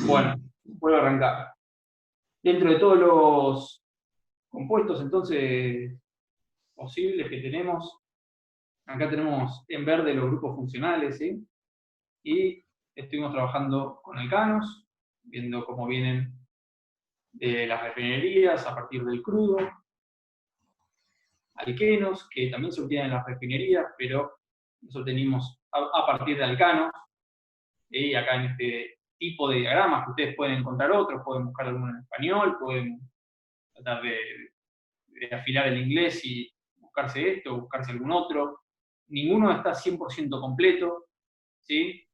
Bueno, vuelvo a arrancar. Dentro de todos los compuestos, entonces, posibles que tenemos, acá tenemos en verde los grupos funcionales, ¿sí? Y estuvimos trabajando con alcanos, viendo cómo vienen de las refinerías a partir del crudo, alquenos, que también se obtienen en las refinerías, pero los obtenimos a partir de alcanos, y acá en este tipo de diagramas, que ustedes pueden encontrar otros, pueden buscar alguno en español, pueden tratar de afilar el inglés y buscarse esto, buscarse algún otro. Ninguno está 100% completo, ¿sí?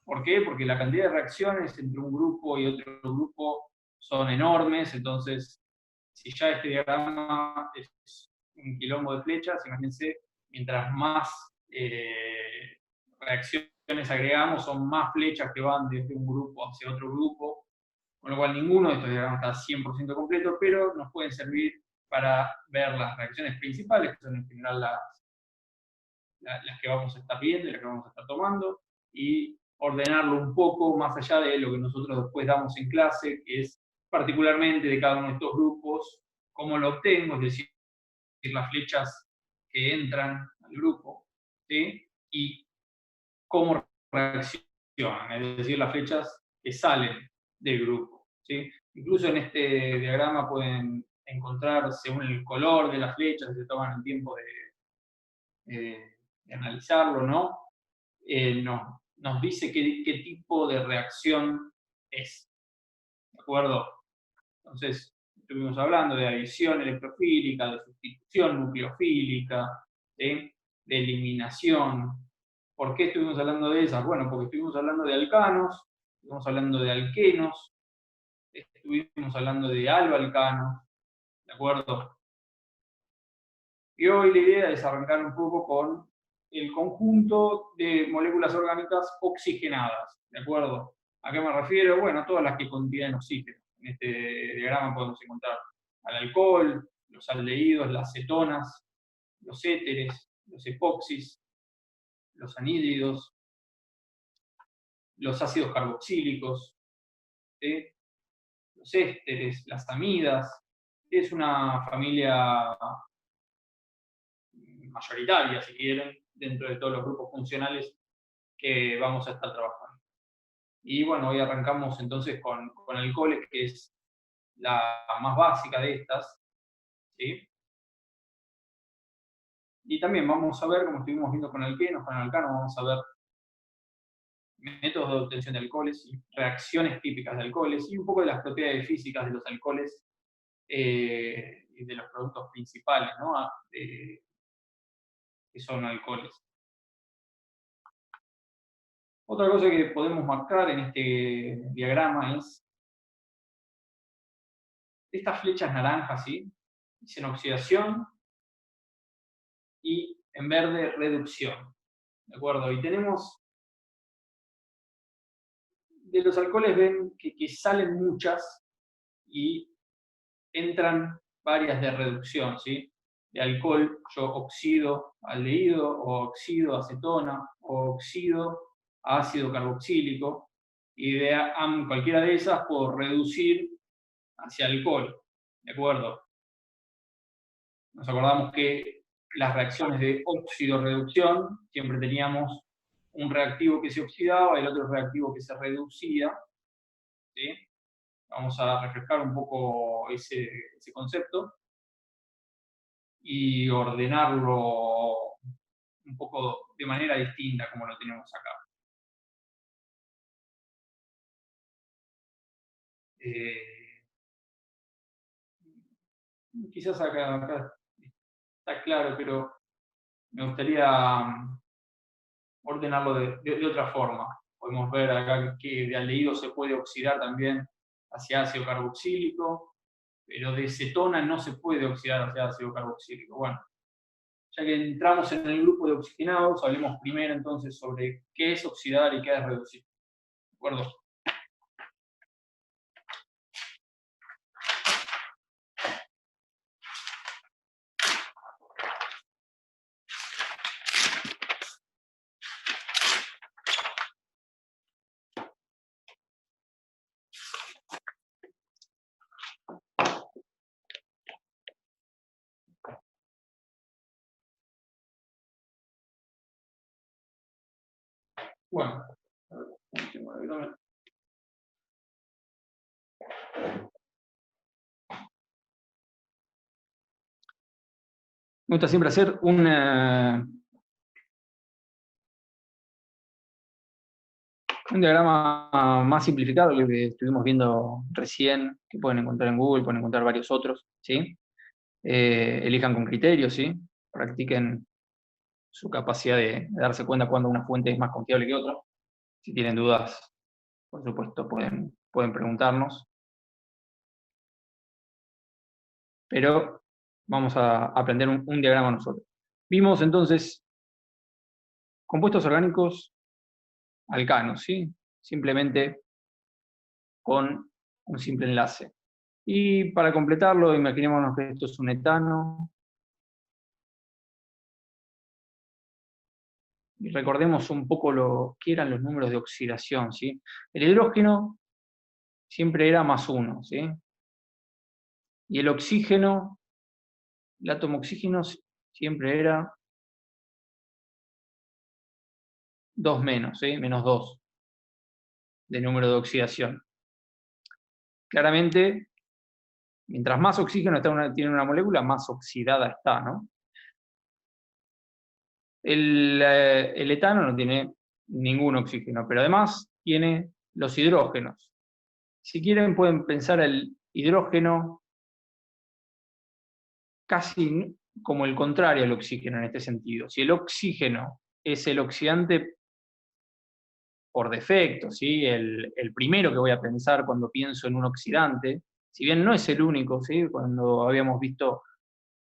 ¿Por qué? Porque la cantidad de reacciones entre un grupo y otro grupo son enormes, entonces, si ya este diagrama es un quilombo de flechas, imagínense, mientras más reacciones agregamos, son más flechas que van desde un grupo hacia otro grupo, con lo cual ninguno de estos diagramas está 100% completo, pero nos pueden servir para ver las reacciones principales, que son en general las que vamos a estar viendo y las que vamos a estar tomando, y ordenarlo un poco más allá de lo que nosotros después damos en clase, que es particularmente de cada uno de estos grupos, cómo lo obtengo, es decir, las flechas que entran al grupo, ¿sí? Y cómo reaccionan, es decir, las flechas que salen del grupo, ¿sí? Incluso en este diagrama pueden encontrar, según el color de las flechas, si se toman el tiempo de analizarlo, ¿no? Nos dice qué tipo de reacción es, ¿de acuerdo? Entonces, estuvimos hablando de adición electrofílica, de sustitución nucleofílica, ¿sí? De eliminación. ¿Por qué estuvimos hablando de esas? Bueno, porque estuvimos hablando de alcanos, estuvimos hablando de alquenos, estuvimos hablando de aloalcanos, ¿de acuerdo? Y hoy la idea es arrancar un poco con el conjunto de moléculas orgánicas oxigenadas, ¿de acuerdo? ¿A qué me refiero? Bueno, a todas las que contienen oxígeno. En este diagrama podemos encontrar al alcohol, los aldehídos, las cetonas, los éteres, los epoxis, los anhídridos, los ácidos carboxílicos, ¿sí? Los ésteres, las amidas. Es una familia mayoritaria, si quieren, dentro de todos los grupos funcionales que vamos a estar trabajando. Y bueno, hoy arrancamos entonces con alcoholes, que es la más básica de estas, ¿sí? Y también vamos a ver, como estuvimos viendo con alquenos, con alcanos, vamos a ver métodos de obtención de alcoholes y reacciones típicas de alcoholes y un poco de las propiedades físicas de los alcoholes y de los productos principales, ¿no? Que son alcoholes. Otra cosa que podemos marcar en este diagrama es estas flechas naranjas, ¿sí? Dicen oxidación y en verde reducción, ¿de acuerdo? Y tenemos, de los alcoholes ven que salen muchas y entran varias de reducción, ¿sí? De alcohol yo oxido aldehído, o oxido acetona, o oxido ácido carboxílico, y de cualquiera de esas puedo reducir hacia alcohol, ¿de acuerdo? Nos acordamos que las reacciones de óxido-reducción siempre teníamos un reactivo que se oxidaba y el otro reactivo que se reducía, ¿sí? Vamos a refrescar un poco ese concepto y ordenarlo un poco de manera distinta como lo tenemos acá. Eh, Quizás acá está claro, pero me gustaría ordenarlo de otra forma. Podemos ver acá que de aldehído se puede oxidar también hacia ácido carboxílico, pero de cetona no se puede oxidar hacia ácido carboxílico. Bueno, ya que entramos en el grupo de oxigenados, hablemos primero entonces sobre qué es oxidar y qué es reducir. ¿De acuerdo? Bueno, a ver, tengo el virome. Me gusta siempre hacer un diagrama más simplificado, lo que estuvimos viendo recién, que pueden encontrar en Google, pueden encontrar varios otros, ¿sí? Elijan con criterio, ¿sí? Practiquen su capacidad de darse cuenta cuando una fuente es más confiable que otra. Si tienen dudas, por supuesto, pueden preguntarnos. Pero vamos a aprender un diagrama nosotros. Vimos entonces compuestos orgánicos alcanos, ¿sí? Simplemente con un simple enlace. Y para completarlo, imaginémonos que esto es un etano. Y recordemos un poco lo que eran los números de oxidación, ¿sí? El hidrógeno siempre era +1, ¿sí? Y el oxígeno, el átomo oxígeno siempre era 2 menos, ¿sí? -2 de número de oxidación. Claramente, mientras más oxígeno tiene una molécula, más oxidada está, ¿no? El etano no tiene ningún oxígeno, pero además tiene los hidrógenos. Si quieren, pueden pensar el hidrógeno casi como el contrario al oxígeno en este sentido. Si el oxígeno es el oxidante por defecto, ¿sí? El primero que voy a pensar cuando pienso en un oxidante, si bien no es el único, ¿sí? Cuando habíamos visto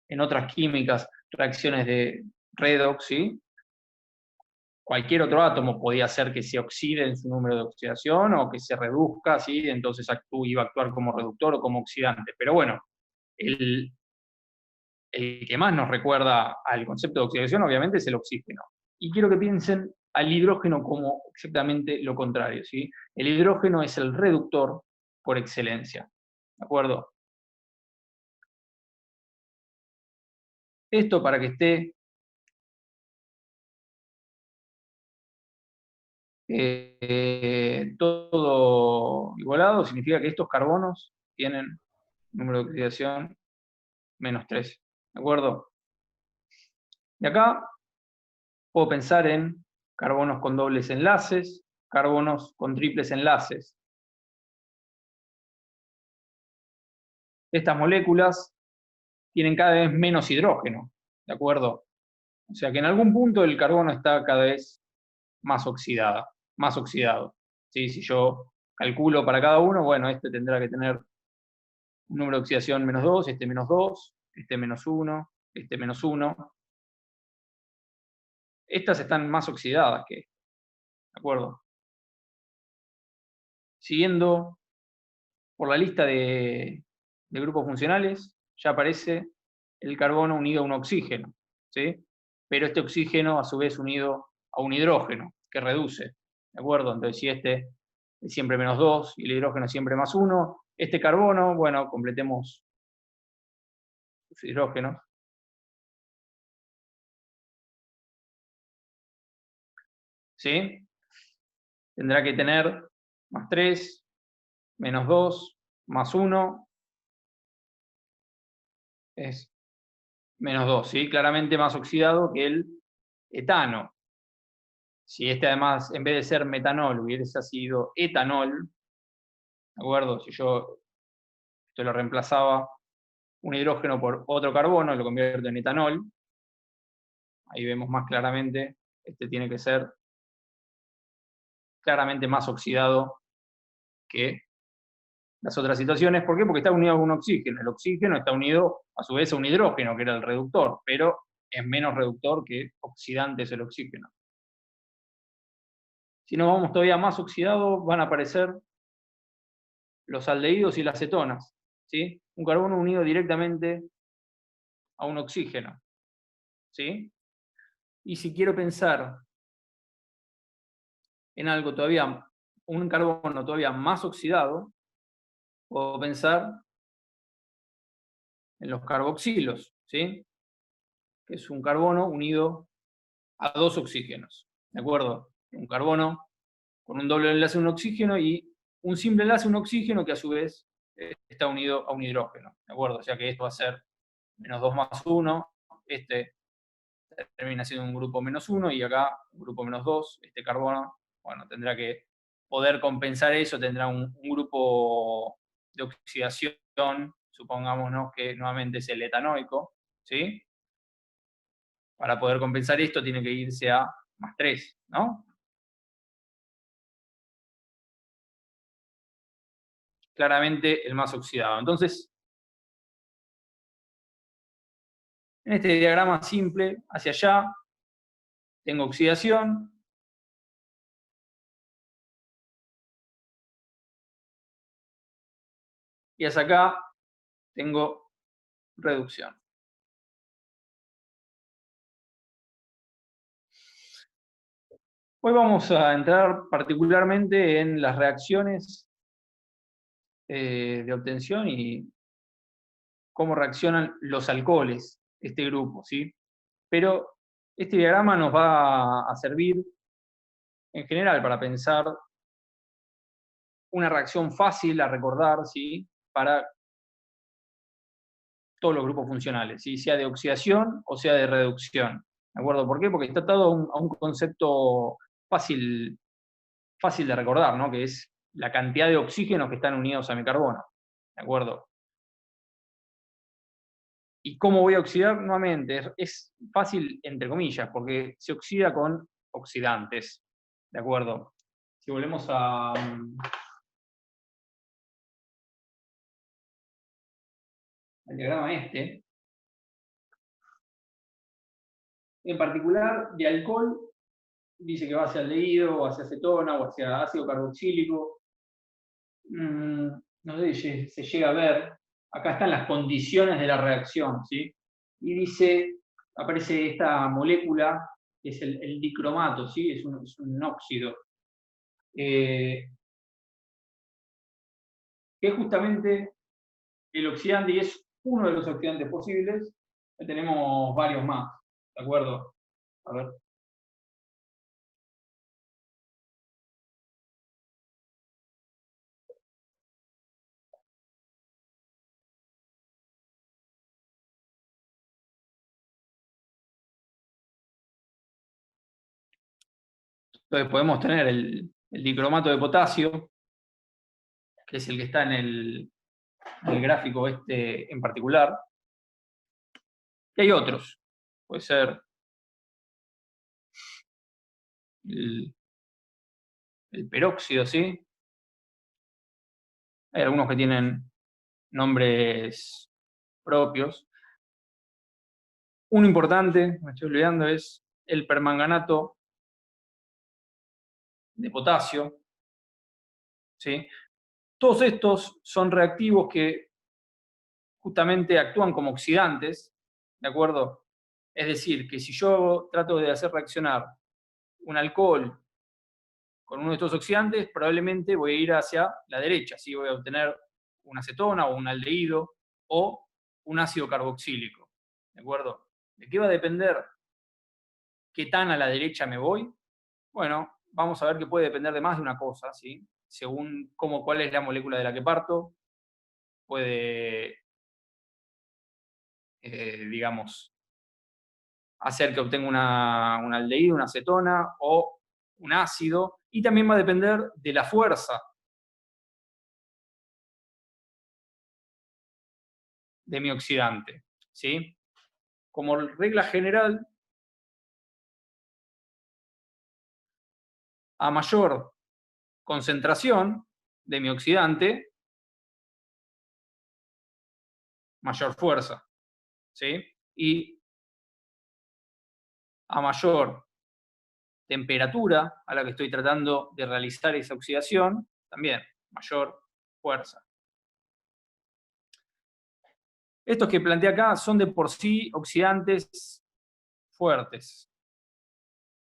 en otras químicas reacciones de redox, ¿sí? Cualquier otro átomo podía hacer que se oxide en su número de oxidación o que se reduzca, ¿sí? Entonces iba a actuar como reductor o como oxidante. Pero bueno, el, el que más nos recuerda al concepto de oxidación obviamente es el oxígeno. Y quiero que piensen al hidrógeno como exactamente lo contrario, ¿sí? El hidrógeno es el reductor por excelencia, ¿de acuerdo? Esto para que esté todo igualado significa que estos carbonos tienen número de oxidación -3, ¿de acuerdo? Y acá puedo pensar en carbonos con dobles enlaces, carbonos con triples enlaces. Estas moléculas tienen cada vez menos hidrógeno, ¿de acuerdo? O sea que en algún punto el carbono está cada vez más oxidado. ¿Sí? Si yo calculo para cada uno, bueno, este tendrá que tener un número de oxidación -2, este -2, este -1, este -1. Estas están más oxidadas que estas, ¿de acuerdo? Siguiendo por la lista de grupos funcionales, ya aparece el carbono unido a un oxígeno, ¿sí? Pero este oxígeno a su vez unido a un hidrógeno, que reduce, ¿de acuerdo? Entonces si este es siempre -2 y el hidrógeno siempre +1, este carbono, bueno, completemos sus hidrógenos. ¿Sí? Tendrá que tener +3, -2, +1, es -2, ¿sí? Claramente más oxidado que el etano. Si este además, en vez de ser metanol, hubiese sido etanol, ¿de acuerdo? Si yo esto lo reemplazaba un hidrógeno por otro carbono, lo convierto en etanol, ahí vemos más claramente, este tiene que ser claramente más oxidado que las otras situaciones. ¿Por qué? Porque está unido a un oxígeno. El oxígeno está unido a su vez a un hidrógeno, que era el reductor, pero es menos reductor que oxidante es el oxígeno. Si nos vamos todavía más oxidados, van a aparecer los aldehídos y las cetonas, ¿sí? Un carbono unido directamente a un oxígeno, ¿sí? Y si quiero pensar en algo todavía, un carbono todavía más oxidado, puedo pensar en los carboxilos, ¿sí? Que es un carbono unido a 2 oxígenos, ¿de acuerdo? un carbono con un doble enlace a un oxígeno y un simple enlace a un oxígeno que a su vez está unido a un hidrógeno, ¿de acuerdo? O sea que esto va a ser -2 más 1, este termina siendo un grupo -1 y acá un grupo -2, este carbono, bueno, tendrá que poder compensar eso, tendrá un grupo de oxidación, supongámonos que nuevamente es el etanoico, ¿sí? Para poder compensar esto tiene que irse a +3, ¿no? Claramente el más oxidado. Entonces, en este diagrama simple, hacia allá, tengo oxidación, y hacia acá tengo reducción. Hoy vamos a entrar particularmente en las reacciones de obtención y cómo reaccionan los alcoholes, este grupo, ¿sí? Pero este diagrama nos va a servir en general para pensar una reacción fácil a recordar, ¿sí? Para todos los grupos funcionales, ¿sí? Sea de oxidación o sea de reducción. ¿De acuerdo? ¿Por qué? Porque está atado a un concepto fácil, fácil de recordar, ¿no? Que es la cantidad de oxígenos que están unidos a mi carbono. ¿De acuerdo? ¿Y cómo voy a oxidar? Nuevamente, es fácil, entre comillas, porque se oxida con oxidantes. ¿De acuerdo? Si volvemos al diagrama este, en particular de alcohol, dice que va hacia aldehído, o hacia acetona, o hacia ácido carboxílico. No sé si se llega a ver. Acá están las condiciones de la reacción, ¿sí? Y dice, aparece esta molécula, que es el dicromato, ¿sí? Es un óxido. Que es justamente el oxidante y es uno de los oxidantes posibles. Tenemos varios más, ¿de acuerdo? A ver. Entonces podemos tener el dicromato de potasio, que es el que está en el gráfico este en particular. Y hay otros. Puede ser el, el peróxido, ¿sí? Hay algunos que tienen nombres propios. Uno importante, me estoy olvidando, es el permanganato de potasio, ¿sí? Todos estos son reactivos que justamente actúan como oxidantes, ¿de acuerdo? Es decir, que si yo trato de hacer reaccionar un alcohol con uno de estos oxidantes, probablemente voy a ir hacia la derecha, ¿sí? Voy a obtener una acetona o un aldehído o un ácido carboxílico, ¿de acuerdo? ¿De qué va a depender qué tan a la derecha me voy? Bueno, vamos a ver que puede depender de más de una cosa, ¿sí? Según cuál es la molécula de la que parto, puede, digamos, hacer que obtenga un aldehído, una acetona o un ácido, y también va a depender de la fuerza de mi oxidante, ¿sí? Como regla general, a mayor concentración de mi oxidante, mayor fuerza, ¿sí? Y a mayor temperatura a la que estoy tratando de realizar esa oxidación, también mayor fuerza. Estos que planteé acá son de por sí oxidantes fuertes,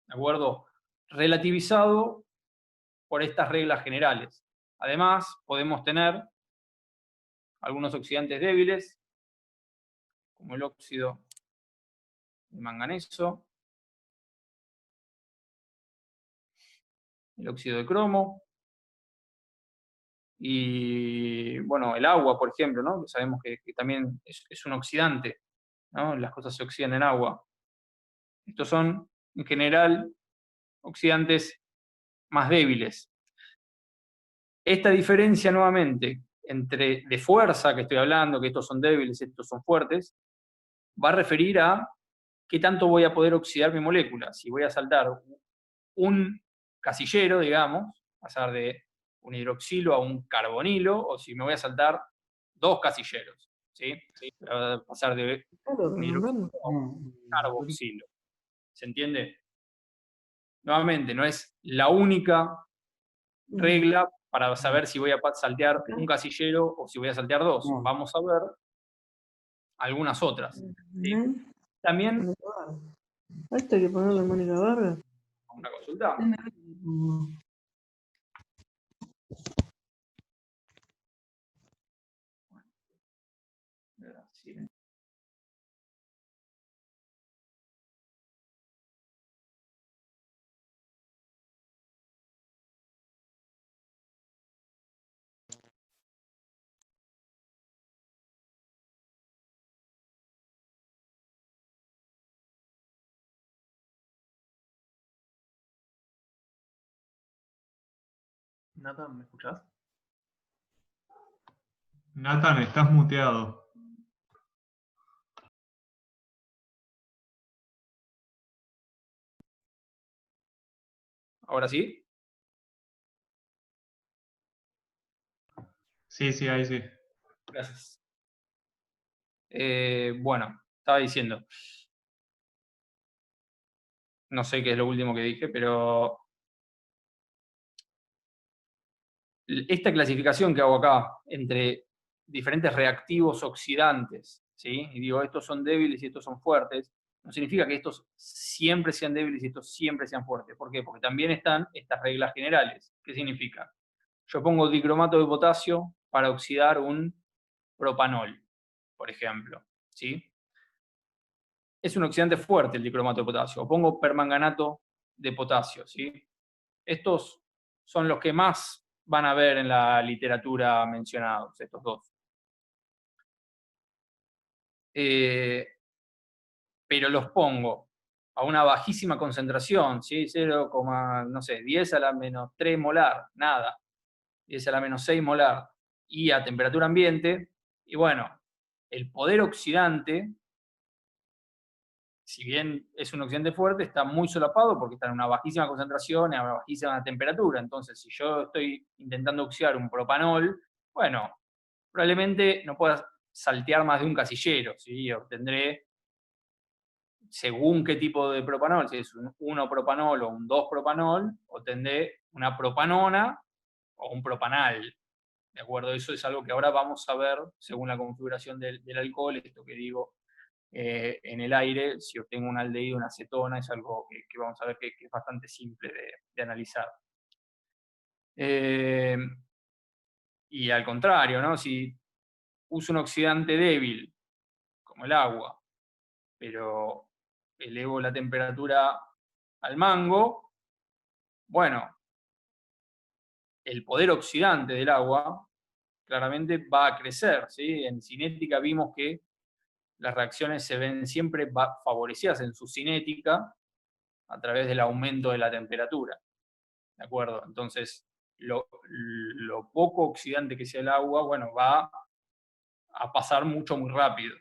¿de acuerdo? Relativizado por estas reglas generales. Además, podemos tener algunos oxidantes débiles, como el óxido de manganeso, el óxido de cromo. Y bueno, el agua, por ejemplo, ¿no? Que sabemos que también es un oxidante, ¿no? Las cosas se oxidan en agua. Estos son, en general, oxidantes más débiles. Esta diferencia, nuevamente, entre de fuerza, que estoy hablando, que estos son débiles, estos son fuertes, va a referir a qué tanto voy a poder oxidar mi molécula. Si voy a saltar un casillero, digamos, pasar de un hidroxilo a un carbonilo, o si me voy a saltar 2 casilleros, ¿sí? Voy a pasar de un hidroxilo a un carboxilo. ¿Se entiende? Nuevamente, no es la única regla para saber si voy a saltear un casillero o si voy a saltear 2. Vamos a ver algunas otras. ¿Sí? También, Esto hay que ponerle Mónica Vargas. una consulta. Sí. Nathan, ¿me escuchás? Nathan, estás muteado. ¿Ahora sí? Sí, ahí sí. Gracias. Bueno, estaba diciendo, no sé qué es lo último que dije, pero esta clasificación que hago acá entre diferentes reactivos oxidantes, ¿sí? Y digo, estos son débiles y estos son fuertes, no significa que estos siempre sean débiles y estos siempre sean fuertes. ¿Por qué? Porque también están estas reglas generales. ¿Qué significa? Yo pongo dicromato de potasio para oxidar un propanol, por ejemplo, ¿sí? Es un oxidante fuerte el dicromato de potasio. O pongo permanganato de potasio, ¿sí? Estos son los que más van a ver en la literatura mencionados, estos dos. Pero los pongo a una bajísima concentración, ¿sí? 0, no sé, 10 a la menos 3 molar, nada. 10 a la menos 6 molar. Y a temperatura ambiente, y bueno, el poder oxidante, si bien es un oxidante fuerte, está muy solapado porque está en una bajísima concentración y a una bajísima temperatura. Entonces, si yo estoy intentando oxidar un propanol, bueno, probablemente no pueda saltear más de un casillero, ¿sí? Obtendré, según qué tipo de propanol, si es un 1-propanol o un 2-propanol, obtendré una propanona o un propanal. ¿De acuerdo? Eso es algo que ahora vamos a ver según la configuración del alcohol, esto que digo, en el aire, si obtengo un aldehído, una acetona, es algo que vamos a ver que es bastante simple de analizar. Y al contrario, ¿no? Si uso un oxidante débil, como el agua, pero elevo la temperatura al mango, bueno, el poder oxidante del agua claramente va a crecer, ¿sí? En cinética vimos que las reacciones se ven siempre favorecidas en su cinética a través del aumento de la temperatura. ¿De acuerdo? Entonces, lo poco oxidante que sea el agua, bueno, va a pasar mucho, muy rápido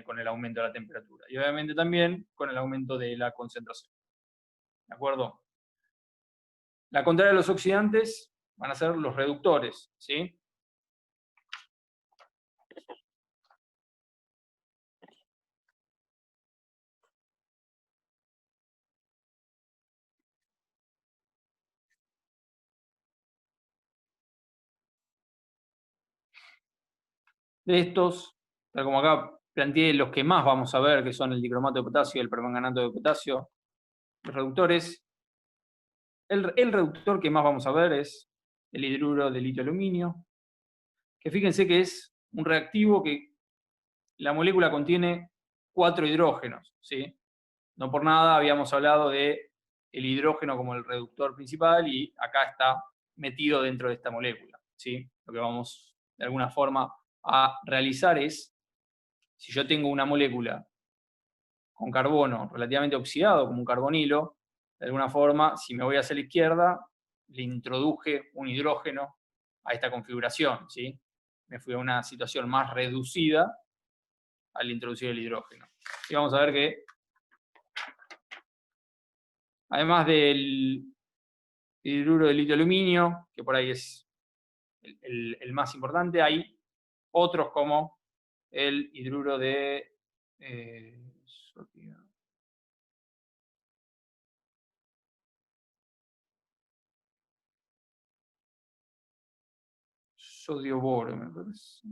con el aumento de la temperatura. Y obviamente también con el aumento de la concentración. ¿De acuerdo? La contraria de los oxidantes van a ser los reductores, ¿sí? De estos, tal como acá planteé los que más vamos a ver, que son el dicromato de potasio y el permanganato de potasio, los reductores, el reductor que más vamos a ver es el hidruro de litio-aluminio, que fíjense que es un reactivo que la molécula contiene 4 hidrógenos, ¿sí? No por nada habíamos hablado de el hidrógeno como el reductor principal y acá está metido dentro de esta molécula, ¿sí? Lo que vamos de alguna forma a realizar es, si yo tengo una molécula con carbono relativamente oxidado, como un carbonilo, de alguna forma, si me voy hacia la izquierda, le introduje un hidrógeno a esta configuración, ¿sí? Me fui a una situación más reducida al introducir el hidrógeno. Y vamos a ver que, además del hidruro de litio aluminio, que por ahí es el más importante, hay otros como el hidruro de sodio boro, me parece.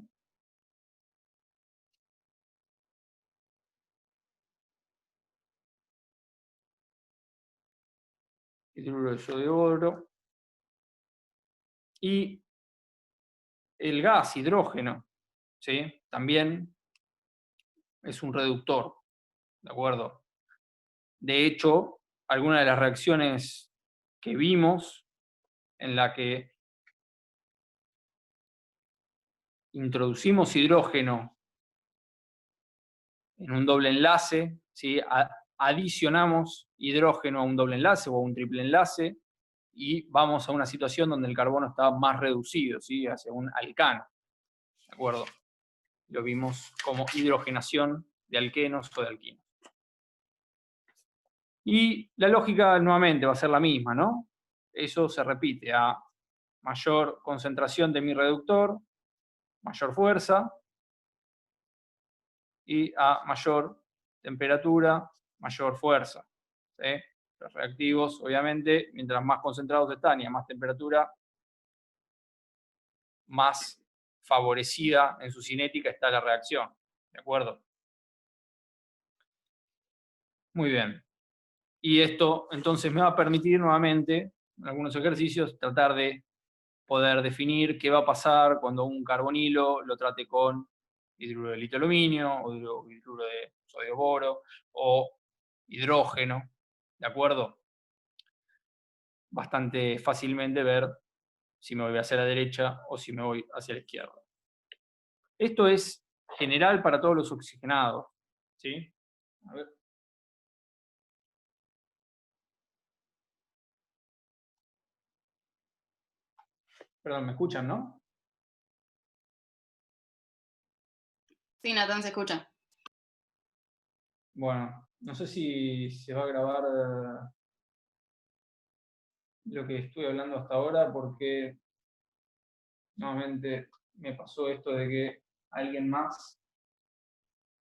Hidruro de sodio boro. Y el gas hidrógeno, ¿sí? También es un reductor, ¿de acuerdo? De hecho, algunas de las reacciones que vimos en la que introducimos hidrógeno en un doble enlace, ¿sí? Adicionamos hidrógeno a un doble enlace o a un triple enlace y vamos a una situación donde el carbono está más reducido, ¿sí? Hacia un alcano, ¿de acuerdo? Lo vimos como hidrogenación de alquenos o de alquinos. Y la lógica nuevamente va a ser la misma, ¿no? Eso se repite a mayor concentración de mi reductor, mayor fuerza, y a mayor temperatura, mayor fuerza, ¿sí? Los reactivos, obviamente, mientras más concentrados están y a más temperatura, más favorecida en su cinética está la reacción, ¿de acuerdo? Muy bien. Y esto entonces me va a permitir nuevamente, en algunos ejercicios, tratar de poder definir qué va a pasar cuando un carbonilo lo trate con hidruro de litio aluminio, o hidruro de sodio boro, o hidrógeno, ¿de acuerdo? Bastante fácilmente ver si me voy hacia la derecha o si me voy hacia la izquierda. Esto es general para todos los oxigenados, ¿sí? A ver. Perdón, ¿me escuchan, no? Sí, Natán, se escucha. Bueno, no sé si se va a grabar lo que estoy hablando hasta ahora, porque nuevamente me pasó esto de que alguien más